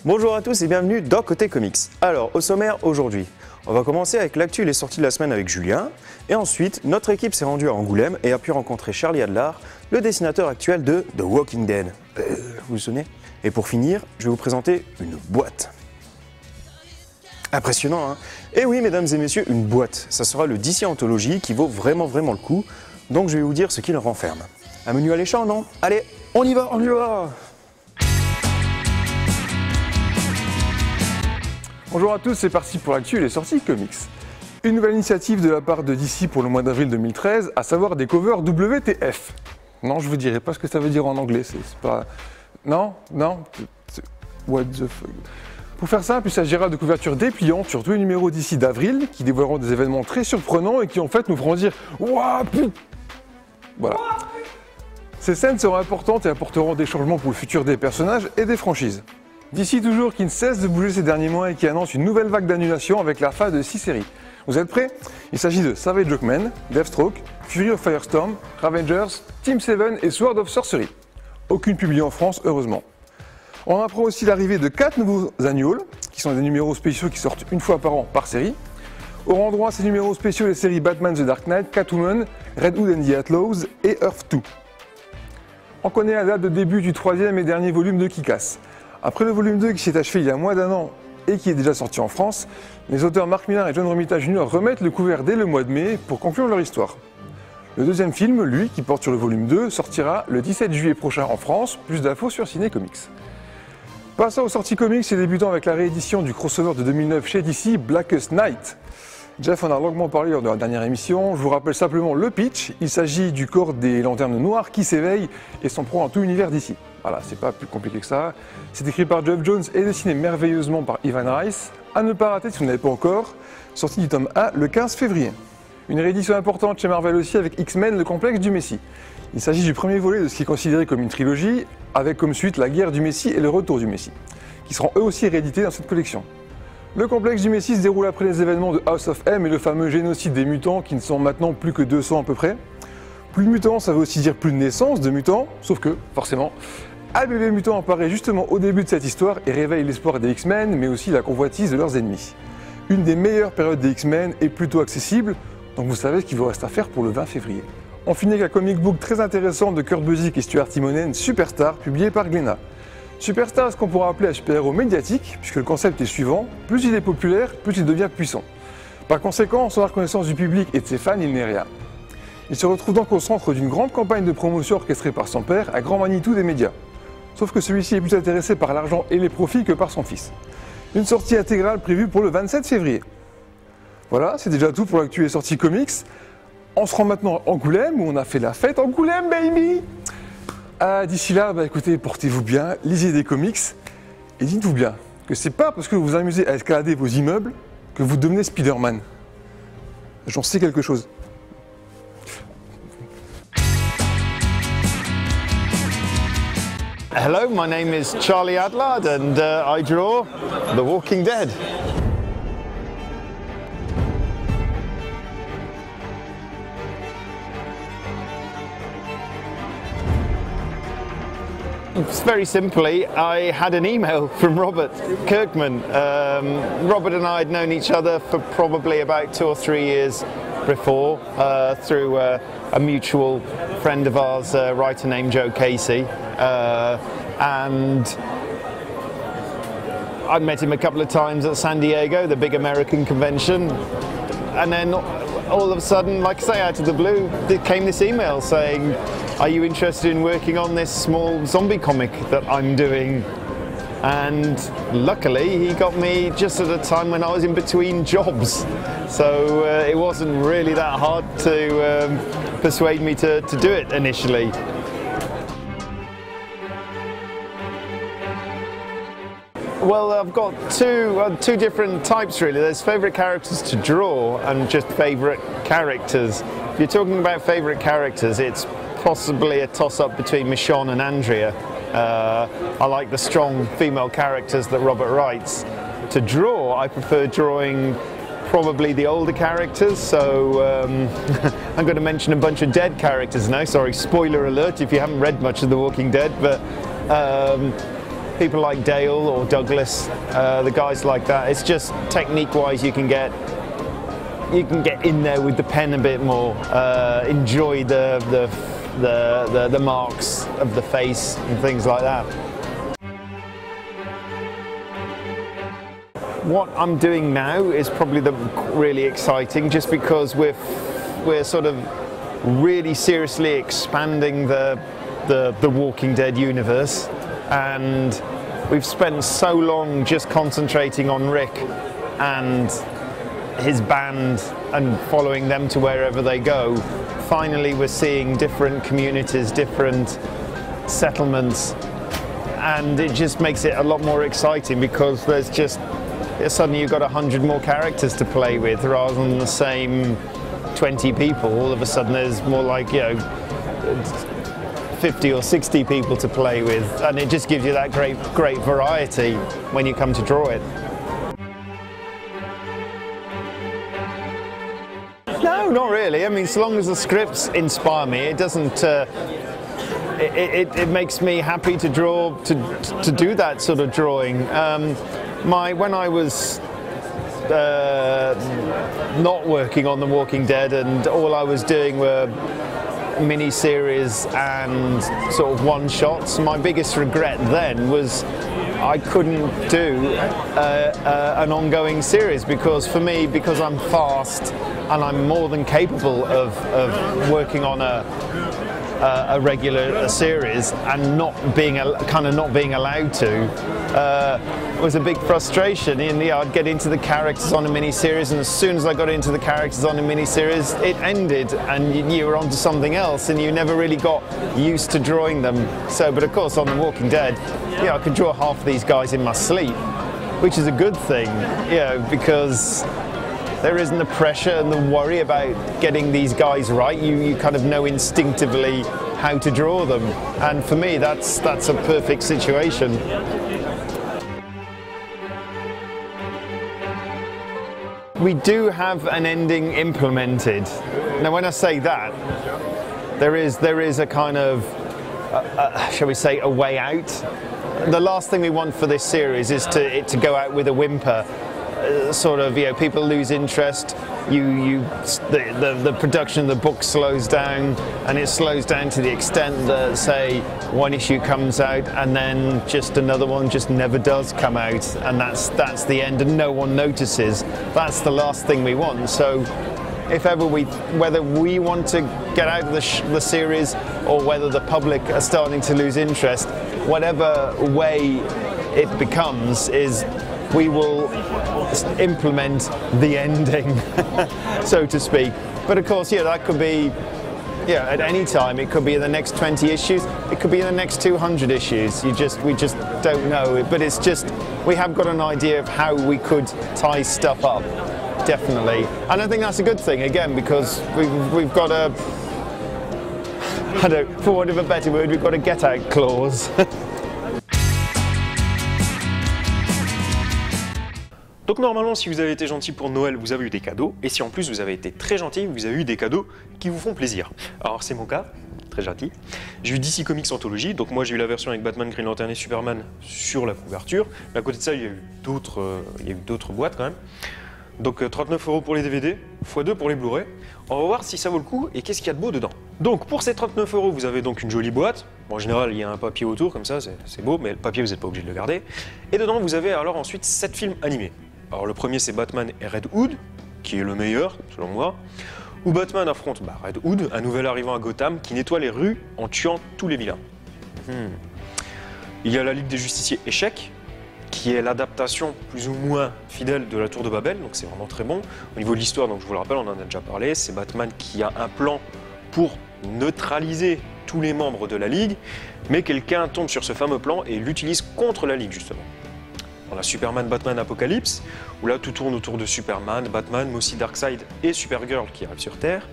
Bonjour à tous et bienvenue dans Côté Comics. Alors, au sommaire aujourd'hui, on va commencer avec l'actu et les sorties de la semaine avec Julien. Et ensuite, notre équipe s'est rendue à Angoulême et a pu rencontrer Charlie Adler, le dessinateur actuel de The Walking Dead. Vous vous souvenez? Et pour finir, je vais vous présenter une boîte. Impressionnant, hein? Et oui, mesdames et messieurs, une boîte. Ça sera le DC Anthology qui vaut vraiment le coup. Donc je vais vous dire ce qu'il renferme. Un menu alléchant, non? Allez, on y va! Bonjour à tous, c'est parti pour l'actu et les sorties comics. Une nouvelle initiative de la part de DC pour le mois d'avril 2013, à savoir des covers WTF. Non, je vous dirai pas ce que ça veut dire en anglais, c'est pas... Non, what the fuck. Pour faire simple, il s'agira de couvertures dépliantes sur tous les numéros d'ici d'avril, qui dévoileront des événements très surprenants et qui en fait nous feront dire « Wouah, putain !» Voilà. Ces scènes seront importantes et apporteront des changements pour le futur des personnages et des franchises. DC toujours qui ne cesse de bouger ces derniers mois et qui annonce une nouvelle vague d'annulation avec la fin de 6 séries. Vous êtes prêts? Il s'agit de Savage Hawkman, Deathstroke, Fury of Firestorm, Ravengers, Team 7 et Sword of Sorcery. Aucune publiée en France, heureusement. On apprend aussi l'arrivée de 4 nouveaux annuals, qui sont des numéros spéciaux qui sortent une fois par an par série. Auront droit à ces numéros spéciaux les séries Batman The Dark Knight, Catwoman, Red Hood and the Outlaws et Earth 2. On connaît la date de début du 3e et dernier volume de Kick-Ass. Après le volume 2 qui s'est achevé il y a moins d'1 an et qui est déjà sorti en France, les auteurs Mark Millar et John Romita Jr. remettent le couvert dès le mois de mai pour conclure leur histoire. Le deuxième film, lui, qui porte sur le volume 2, sortira le 17 juillet prochain en France, plus d'infos sur Ciné Comics. Passons aux sorties comics et débutons avec la réédition du crossover de 2009 chez DC, Blackest Night. Jeff en a longuement parlé lors de la dernière émission, je vous rappelle simplement le pitch, il s'agit du corps des lanternes noires qui s'éveillent et s'en prend à tout univers d'ici. Voilà, c'est pas plus compliqué que ça. C'est écrit par Geoff Jones et dessiné merveilleusement par Ivan Rice. À ne pas rater si vous n'avez pas encore, sortie du tome 1 le 15 février. Une réédition importante chez Marvel aussi avec X-Men, le complexe du Messie. Il s'agit du premier volet de ce qui est considéré comme une trilogie, avec comme suite la guerre du Messie et le retour du Messie, qui seront eux aussi réédités dans cette collection. Le complexe du Messie se déroule après les événements de House of M et le fameux génocide des mutants qui ne sont maintenant plus que 200 à peu près. Plus de mutants, ça veut aussi dire plus de naissance de mutants, sauf que, forcément, un bébé mutant apparaît justement au début de cette histoire et réveille l'espoir des X-Men, mais aussi la convoitise de leurs ennemis. Une des meilleures périodes des X-Men est plutôt accessible, donc vous savez ce qu'il vous reste à faire pour le 20 février. On finit avec un comic book très intéressant de Kurt Busiek et Stuart Timonen, Superstar, publié par Glénat. Superstar est ce qu'on pourrait appeler un super-héros médiatique, puisque le concept est suivant, plus il est populaire, plus il devient puissant. Par conséquent, sans la reconnaissance du public et de ses fans, il n'est rien. Il se retrouve donc au centre d'une grande campagne de promotion orchestrée par son père, à grand Manitou des médias. Sauf que celui-ci est plus intéressé par l'argent et les profits que par son fils. Une sortie intégrale prévue pour le 27 février. Voilà, c'est déjà tout pour l'actu et sortie comics. On se rend maintenant à Angoulême, où on a fait la fête Angoulême, baby! D'ici là, écoutez, portez-vous bien, lisez des comics, et dites-vous bien que c'est pas parce que vous vous amusez à escalader vos immeubles que vous devenez Spider-Man. J'en sais quelque chose. Hello, my name is Charlie Adler and I draw The Walking Dead. Very simply, I had an email from Robert Kirkman. Robert and I had known each other for probably about 2 or 3 years before through a mutual friend of ours, a writer named Joe Casey, and I met him a couple of times at San Diego, the big American convention, and then all of a sudden, like I say, out of the blue, there came this email saying, "Are you interested in working on this small zombie comic that I'm doing?" And luckily he got me just at a time when I was in between jobs, so it wasn't really that hard to persuade me to do it initially. Well, I've got two different types really. There's favourite characters to draw and just favourite characters. If you're talking about favourite characters, it's possibly a toss-up between Michonne and Andrea. I like the strong female characters that Robert writes. To draw, I prefer drawing probably the older characters, so I'm going to mention a bunch of dead characters now. Sorry, spoiler alert if you haven't read much of The Walking Dead, but people like Dale or Douglas, the guys like that. It's just technique-wise, you can get in there with the pen a bit more, enjoy the marks of the face and things like that. What I'm doing now is probably really exciting, just because we're sort of really seriously expanding the Walking Dead universe, and we've spent so long just concentrating on Rick and his band and following them to wherever they go. Finally, we're seeing different communities, different settlements, and it just makes it a lot more exciting, because there's just suddenly you've got 100 more characters to play with rather than the same 20 people. All of a sudden there's more like, 50 or 60 people to play with, and it just gives you that great variety when you come to draw it. No, not really. I mean, so long as the scripts inspire me, it doesn't. It makes me happy to draw, to do that sort of drawing. When I was not working on The Walking Dead, and all I was doing were mini-series and sort of one-shots, my biggest regret then was I couldn't do an ongoing series, because for me, because I'm fast and I'm more than capable of working on a regular series and not being allowed to, was a big frustration. I'd get into the characters on a mini-series, and as soon as I got into the characters on a mini-series, it ended and you were on to something else, and you never really got used to drawing them. So, but of course on The Walking Dead, I could draw half of these guys in my sleep, which is a good thing, because there isn't the pressure and the worry about getting these guys right. You kind of know instinctively how to draw them, and for me that's a perfect situation. We do have an ending implemented. Now, when I say that, there is a kind of, shall we say, a way out. The last thing we want for this series is it to go out with a whimper. Sort of, people lose interest. The production of the book slows down, and it slows down to the extent that, say, one issue comes out and then just another one just never does come out, and that's the end, and no one notices. That's the last thing we want. So, if ever whether we want to get out of the series, or whether the public are starting to lose interest, whatever way it becomes, we will implement the ending, so to speak. But of course, that could be, at any time. It could be in the next 20 issues. It could be in the next 200 issues. We just don't know. But it's just, we have got an idea of how we could tie stuff up, definitely. And I think that's a good thing, again, because we've got a, for want of a better word, we've got a get-out clause. Donc normalement, si vous avez été gentil pour Noël, vous avez eu des cadeaux, et si en plus vous avez été très gentil, vous avez eu des cadeaux qui vous font plaisir. Alors c'est mon cas, très gentil. J'ai eu DC Comics Anthology, donc moi j'ai eu la version avec Batman, Green Lantern et Superman sur la couverture. Mais à côté de ça, il y a eu d'autres boîtes quand même. Donc 39 € pour les DVD, x2 pour les Blu-ray. On va voir si ça vaut le coup et qu'est-ce qu'il y a de beau dedans. Donc pour ces 39 €, vous avez donc une jolie boîte. Bon, en général, il y a un papier autour, comme ça, c'est beau, mais le papier, vous n'êtes pas obligé de le garder. Et dedans, vous avez alors ensuite 7 films animés. Alors le premier, c'est Batman et Red Hood, qui est le meilleur, selon moi. Où Batman affronte Red Hood, un nouvel arrivant à Gotham, qui nettoie les rues en tuant tous les vilains. Il y a la Ligue des Justiciers Échec, qui est l'adaptation plus ou moins fidèle de la Tour de Babel, donc c'est vraiment très bon. Au niveau de l'histoire, donc je vous le rappelle, on en a déjà parlé, c'est Batman qui a un plan pour neutraliser tous les membres de la Ligue, mais quelqu'un tombe sur ce fameux plan et l'utilise contre la Ligue, justement. On a Superman, Batman, Apocalypse, où là tout tourne autour de Superman, Batman, mais aussi Darkseid et Supergirl qui arrivent sur Terre.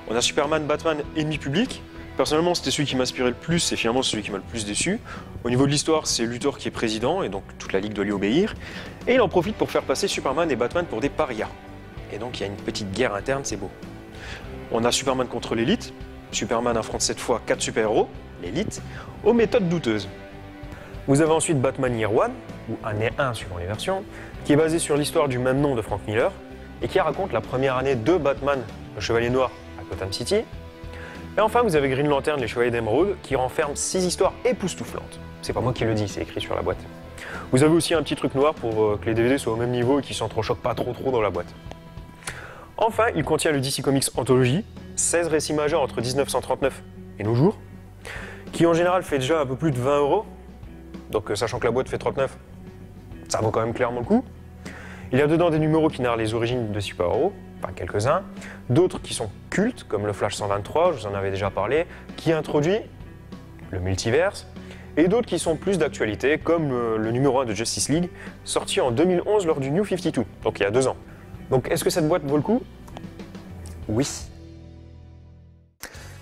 On a Superman, Batman, Ennemi public. Personnellement, c'était celui qui m'inspirait le plus et finalement celui qui m'a le plus déçu. Au niveau de l'histoire, c'est Luthor qui est président et donc toute la Ligue doit lui obéir. Et il en profite pour faire passer Superman et Batman pour des parias. Et donc il y a une petite guerre interne, c'est beau. On a Superman contre l'élite. Superman affronte cette fois 4 super-héros, l'élite, aux méthodes douteuses. Vous avez ensuite Batman Year One, ou Année 1 suivant les versions, qui est basé sur l'histoire du même nom de Frank Miller, et qui raconte la première année de Batman, le Chevalier Noir, à Gotham City. Et enfin, vous avez Green Lantern, les Chevaliers d'Émeraude, qui renferme 6 histoires époustouflantes. C'est pas moi qui le dis, c'est écrit sur la boîte. Vous avez aussi un petit truc noir pour que les DVD soient au même niveau et qu'ils s'entrechoquent pas trop dans la boîte. Enfin, il contient le DC Comics Anthology, 16 récits majeurs entre 1939 et nos jours, qui en général fait déjà un peu plus de 20 €. Donc sachant que la boîte fait 39, ça vaut quand même clairement le coup. Il y a dedans des numéros qui narrent les origines de super-héros, enfin quelques-uns, d'autres qui sont cultes, comme le Flash 123, je vous en avais déjà parlé, qui introduit le multiverse, et d'autres qui sont plus d'actualité, comme le numéro 1 de Justice League, sorti en 2011 lors du New 52, donc il y a 2 ans. Donc est-ce que cette boîte vaut le coup? Oui.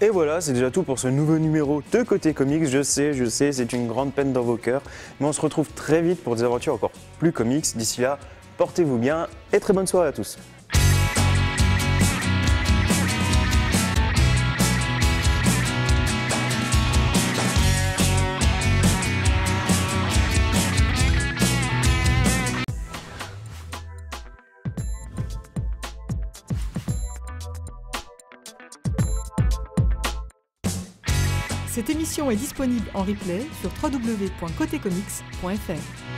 Et voilà, c'est déjà tout pour ce nouveau numéro de Côté Comics. Je sais, c'est une grande peine dans vos cœurs, mais on se retrouve très vite pour des aventures encore plus comics. D'ici là, portez-vous bien et très bonne soirée à tous. Cette émission est disponible en replay sur www.cotecomics.fr.